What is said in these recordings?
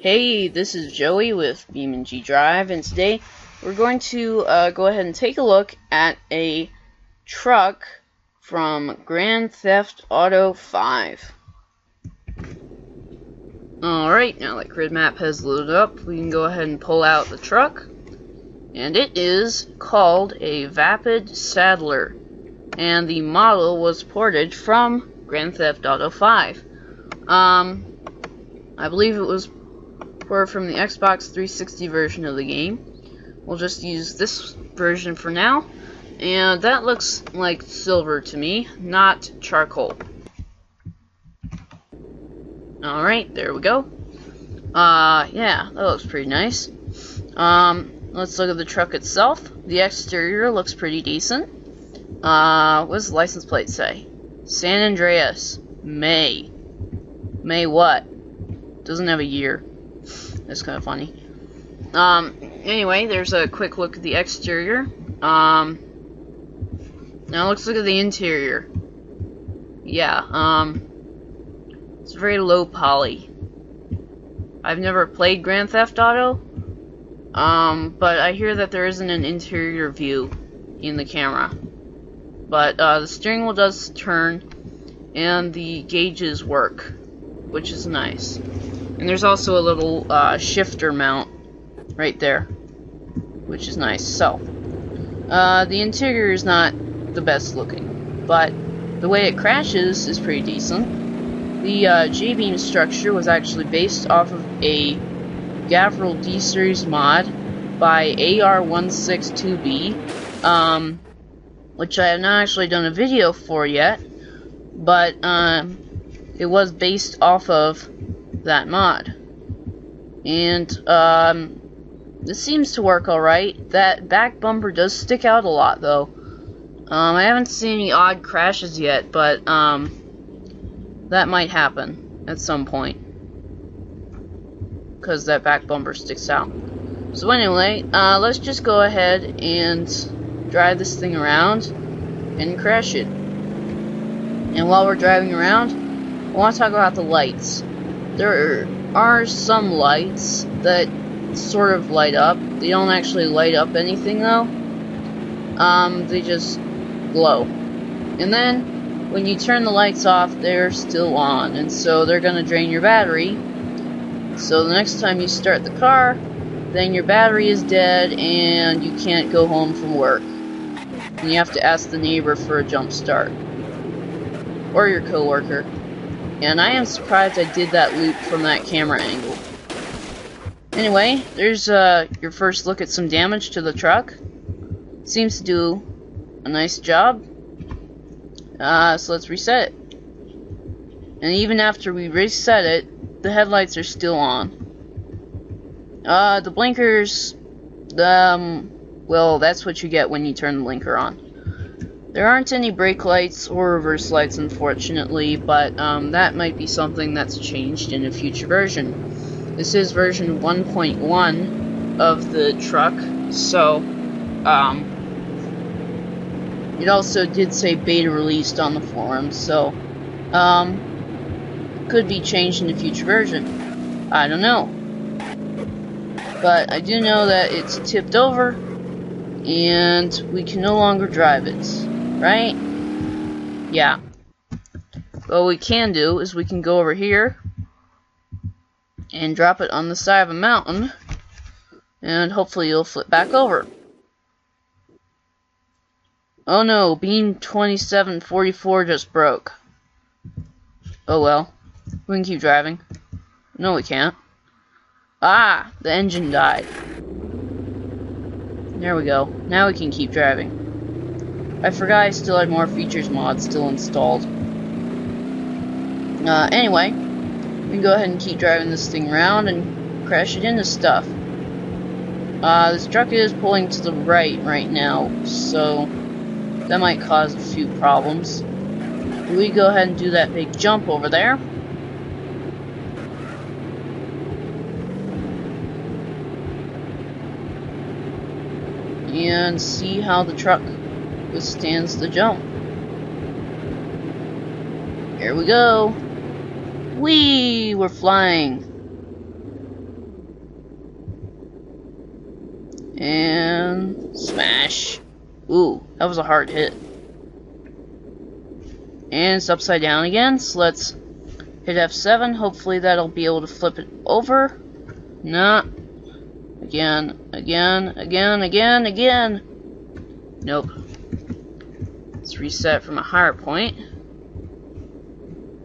Hey, this is Joey with BeamNG.drive, and today we're going to go ahead and take a look at a truck from Grand Theft Auto 5. Alright, now that grid map has loaded up, we can go ahead and pull out the truck, and it is called a Vapid Sadler, and the model was ported from Grand Theft Auto 5. I believe it was ported from the Xbox 360 version of the game. We'll just use this version for now, and that looks like silver to me, not charcoal. Alright, there we go. Yeah, that looks pretty nice. Let's look at the truck itself. The exterior looks pretty decent. What does the license plate say? San Andreas, May. May what? Doesn't have a year. That's kind of funny. Anyway, there's a quick look at the exterior. Now let's look at the interior. Yeah, it's very low poly. I've never played Grand Theft Auto, but I hear that there isn't an interior view in the camera. But the steering wheel does turn, and the gauges work, which is nice. And there's also a little shifter mount right there, which is nice. So, the interior is not the best looking, but the way it crashes is pretty decent. The J-beam structure was actually based off of a Gavril D-Series mod by AR162B, which I have not actually done a video for yet, but it was based off of that mod, and this seems to work alright. That back bumper does stick out a lot though. I haven't seen any odd crashes yet, but that might happen at some point because that back bumper sticks out. So anyway, let's just go ahead and drive this thing around and crash it. And while we're driving around, I want to talk about the lights. There are some lights that sort of light up. They don't actually light up anything though. They just glow. And then when you turn the lights off, they're still on, and so they're gonna drain your battery. So the next time you start the car, then your battery is dead and you can't go home from work. And you have to ask the neighbor for a jump start. Or your coworker. And I am surprised I did that loop from that camera angle. Anyway, there's your first look at some damage to the truck. Seems to do a nice job. So let's reset it. And even after we reset it, the headlights are still on. The blinkers, well, that's what you get when you turn the blinker on. There aren't any brake lights or reverse lights, unfortunately, but that might be something that's changed in a future version. This is version 1.1 of the truck, so it also did say beta released on the forums, so could be changed in a future version. I don't know. But I do know that it's tipped over, and we can no longer drive it. Right? Yeah. What we can do is we can go over here and drop it on the side of a mountain, and hopefully it'll flip back over. Oh no, Beam 2744 just broke. Oh well. We can keep driving. No, we can't. Ah! The engine died. There we go. Now we can keep driving. I forgot I still had more features mods still installed. Anyway, we can go ahead and keep driving this thing around and crash it into stuff. This truck is pulling to the right now, so that might cause a few problems. We go ahead and do that big jump over there. And see how the truck withstands the jump. Here we go. Whee! We're flying. And smash. Ooh, that was a hard hit. And it's upside down again, so let's hit F7. Hopefully that'll be able to flip it over. Nah. Again. Nope. Let's reset from a higher point.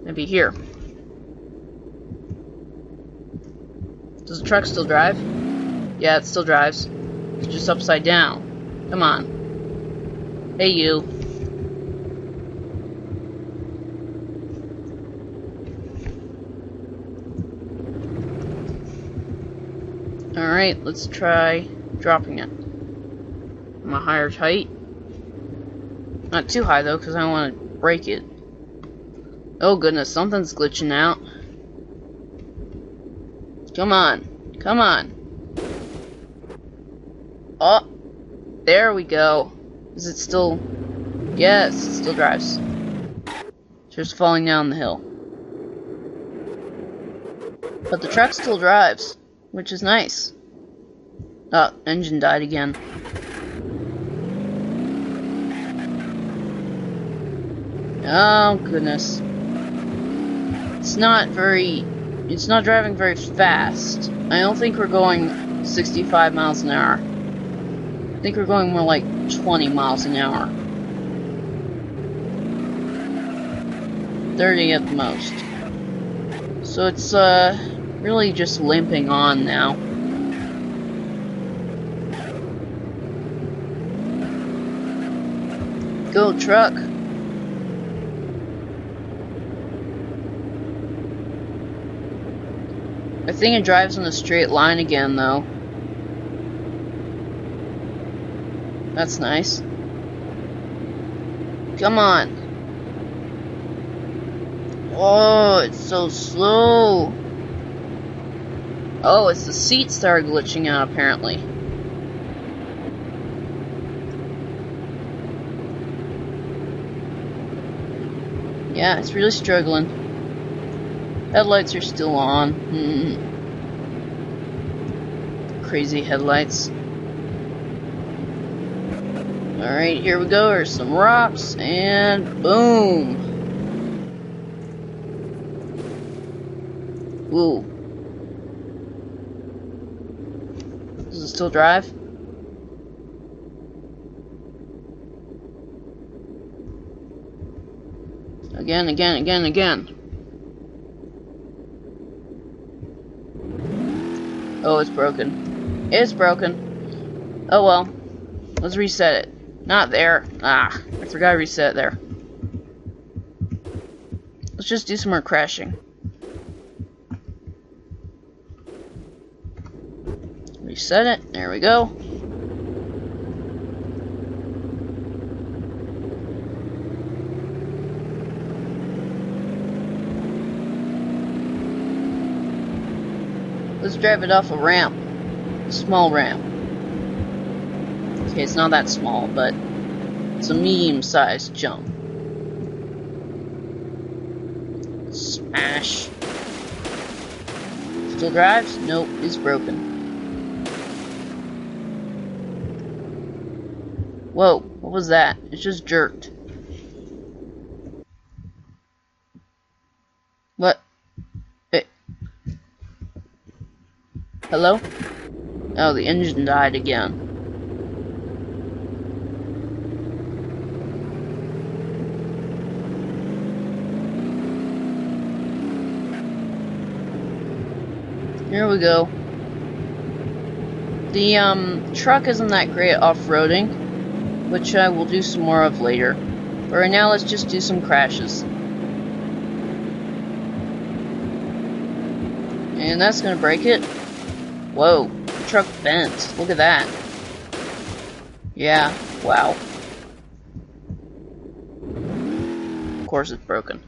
Maybe here. Does the truck still drive? Yeah, it still drives. It's just upside down. Come on. Hey, you. Alright, let's try dropping it from a higher height. Not too high, though, because I don't want to break it. Oh, goodness, something's glitching out. Come on. Come on. Oh, there we go. Is it still... Yes, it still drives. Just falling down the hill. But the truck still drives, which is nice. Oh, engine died again. Oh, goodness. It's not driving very fast. I don't think we're going 65 miles an hour. I think we're going more like 20 miles an hour. 30 at the most. So it's really just limping on now. Go truck. I think it drives in a straight line again though. That's nice. Come on. Oh, it's so slow. Oh, it's the seats that are glitching out apparently. Yeah, it's really struggling. Headlights are still on. Crazy headlights. Alright, here we go. There's some rocks, and boom! Ooh. Does it still drive? Again. Oh, it's broken. It's broken. Oh well. Let's reset it. Not there. Ah, I forgot to reset it there. Let's just do some more crashing. Reset it. There we go. Let's drive it off a ramp. A small ramp. Okay, it's not that small, but it's a medium-sized jump. Smash. Still drives? Nope, it's broken. Whoa, what was that? It just jerked. What? Hey. Hello? Oh, the engine died again. Here we go. The truck isn't that great at off-roading, which I will do some more of later. But right now, let's just do some crashes. And that's gonna break it. Whoa, the truck bent. Look at that. Yeah, wow. Of course it's broken.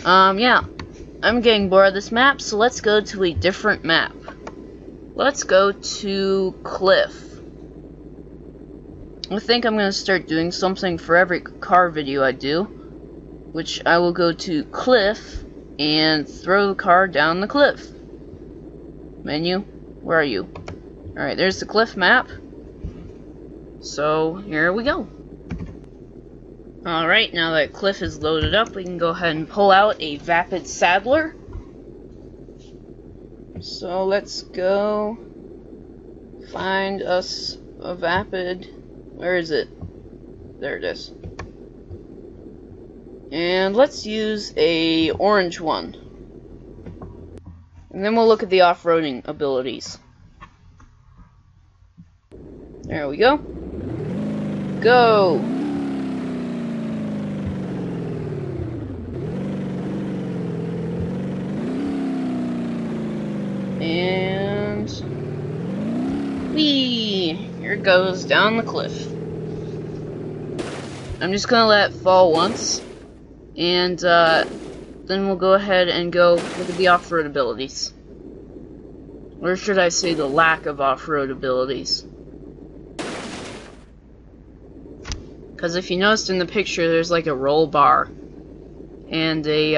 Yeah. I'm getting bored of this map, so let's go to a different map. Let's go to Cliff. I think I'm going to start doing something for every car video I do, which I will go to Cliff and throw the car down the cliff. Menu, where are you? Alright, there's the Cliff map. So here we go. Alright, now that Cliff is loaded up, we can go ahead and pull out a Vapid Sadler. So let's go find us a Vapid. Where is it? There it is. And let's use a orange one. And then we'll look at the off-roading abilities. There we go. Go! And whee! Here it goes down the cliff. I'm just gonna let it fall once, and then we'll go ahead and go look at the off-road abilities. Or should I say the lack of off-road abilities. Because if you noticed in the picture, there's like a roll bar and a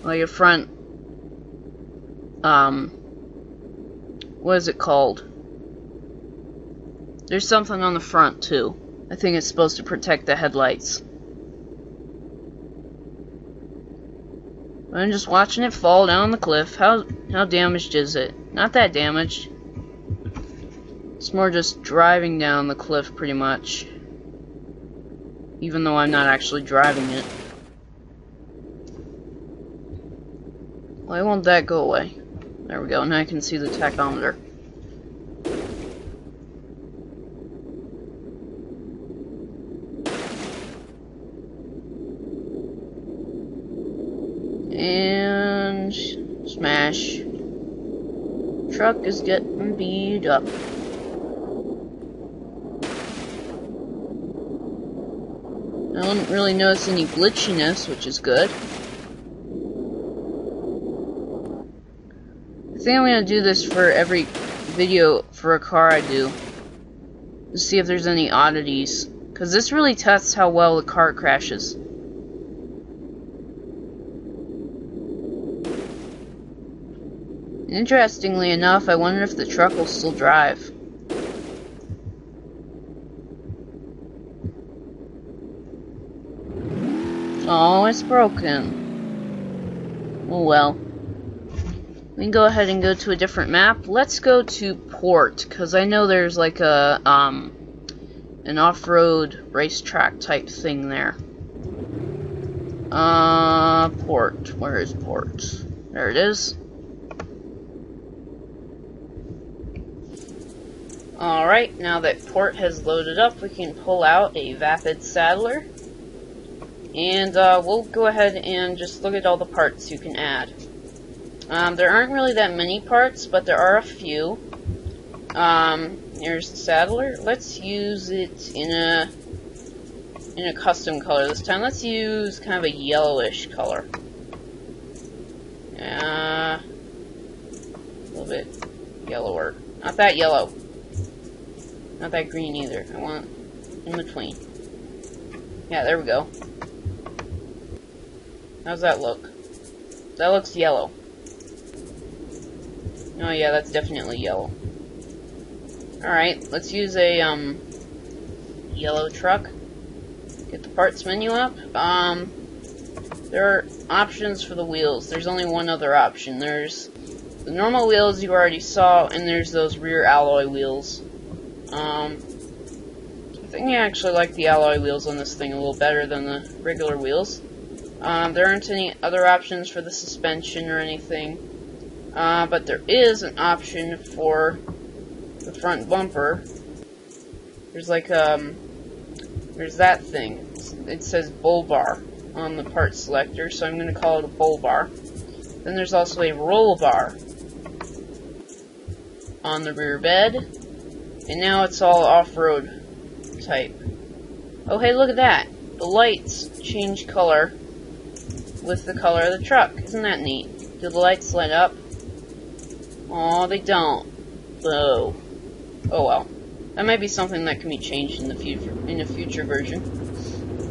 like a front what is it called? There's something on the front too. I think it's supposed to protect the headlights. I'm just watching it fall down the cliff. How damaged is it? Not that damaged. It's more just driving down the cliff pretty much. Even though I'm not actually driving it. Why won't that go away? There we go, now I can see the tachometer. And smash. Truck is getting beat up. I don't really notice any glitchiness, which is good. I think I'm going to do this for every video for a car I do. To see if there's any oddities. Because this really tests how well the car crashes. Interestingly enough, I wonder if the truck will still drive. Oh, it's broken. Oh well. We can go ahead and go to a different map. Let's go to Port, because I know there's like a an off-road racetrack type thing there. Port. Where is Port? There it is. Alright, now that Port has loaded up, we can pull out a Vapid Sadler. And we'll go ahead and just look at all the parts you can add. There aren't really that many parts, but there are a few. Here's the Sadler. Let's use it in a custom color this time. Let's use kind of a yellowish color. A little bit yellower. Not that yellow. Not that green either. I want in between. Yeah, there we go. How's that look? That looks yellow. Oh yeah, that's definitely yellow. Alright, let's use a yellow truck. Get the parts menu up. There are options for the wheels. There's only one other option. There's the normal wheels you already saw, and there's those rear alloy wheels. I think I actually like the alloy wheels on this thing a little better than the regular wheels. There aren't any other options for the suspension or anything, but there is an option for the front bumper. There's like there's that thing. It says bull bar on the part selector, so I'm going to call it a bull bar. Then there's also a roll bar on the rear bed, and now it's all off-road type. Oh hey, look at that! The lights change color with the color of the truck. Isn't that neat? Do the lights light up? Aw, they don't. Boo. Oh well. That might be something that can be changed in the future version.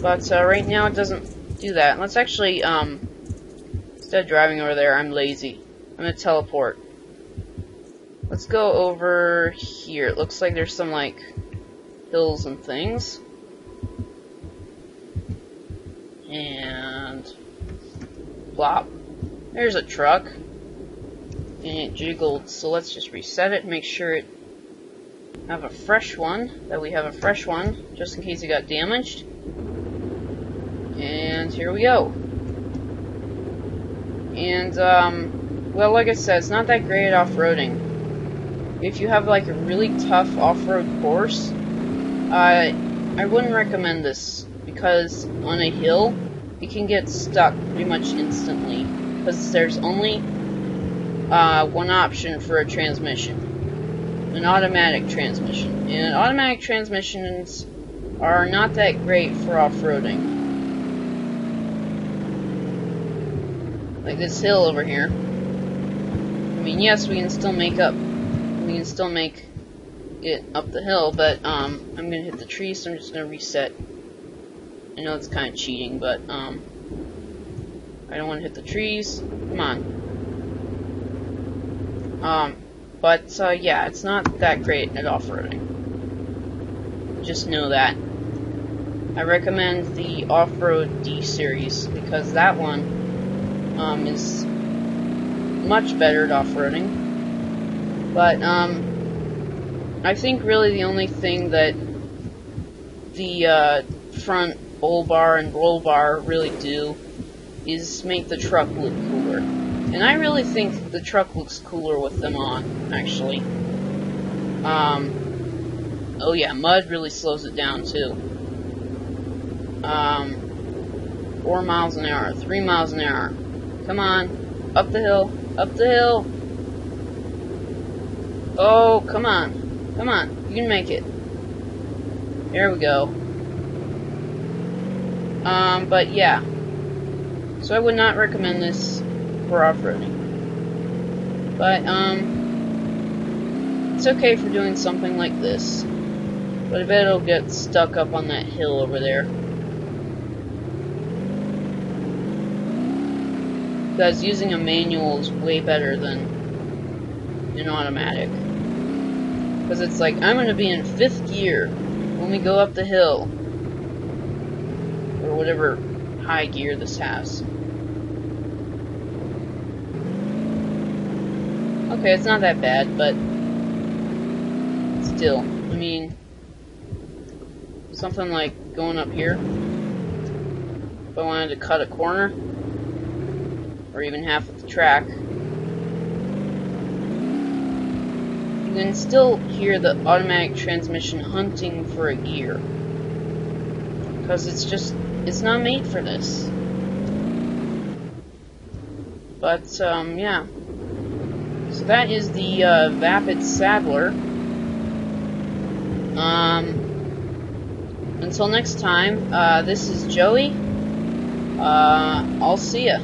But right now it doesn't do that. Let's actually instead of driving over there, I'm lazy. I'm gonna teleport. let's go over here. It looks like there's some, like, hills and things. And plop. There's a truck. And it jiggled, so let's just reset it and make sure it have a fresh one. That we have a fresh one, just in case it got damaged. And here we go. And, well, like I said, it's not that great at off-roading. If you have, like, a really tough off-road course, I wouldn't recommend this, because on a hill, you can get stuck pretty much instantly, because there's only one option for a transmission, an automatic transmission, and automatic transmissions are not that great for off-roading. Like this hill over here. I mean, yes, we can still make it up the hill, but I'm gonna hit the tree, so I'm just gonna reset. I know it's kind of cheating, but I don't want to hit the trees. Come on. Yeah, it's not that great at off-roading. Just know that. I recommend the Off-Road D series, because that one is much better at off-roading. But I think really the only thing that the front bull bar and roll bar really do is make the truck look cooler. And I really think the truck looks cooler with them on, actually. Oh yeah, mud really slows it down too. 4 miles an hour, 3 miles an hour. Come on, up the hill, up the hill. Oh, come on, come on, you can make it. There we go. But yeah. So I would not recommend this for off-roading. But, it's okay for doing something like this. But I bet it'll get stuck up on that hill over there. Because using a manual is way better than an automatic. Because it's like, I'm going to be in 5th gear when we go up the hill. Or whatever high gear this has. Okay, it's not that bad, but still, I mean, something like going up here. If I wanted to cut a corner, or even half of the track, you can still hear the automatic transmission hunting for a gear. Because it's not made for this. But, yeah. So that is the Vapid Sadler. Until next time, this is Joey. I'll see ya.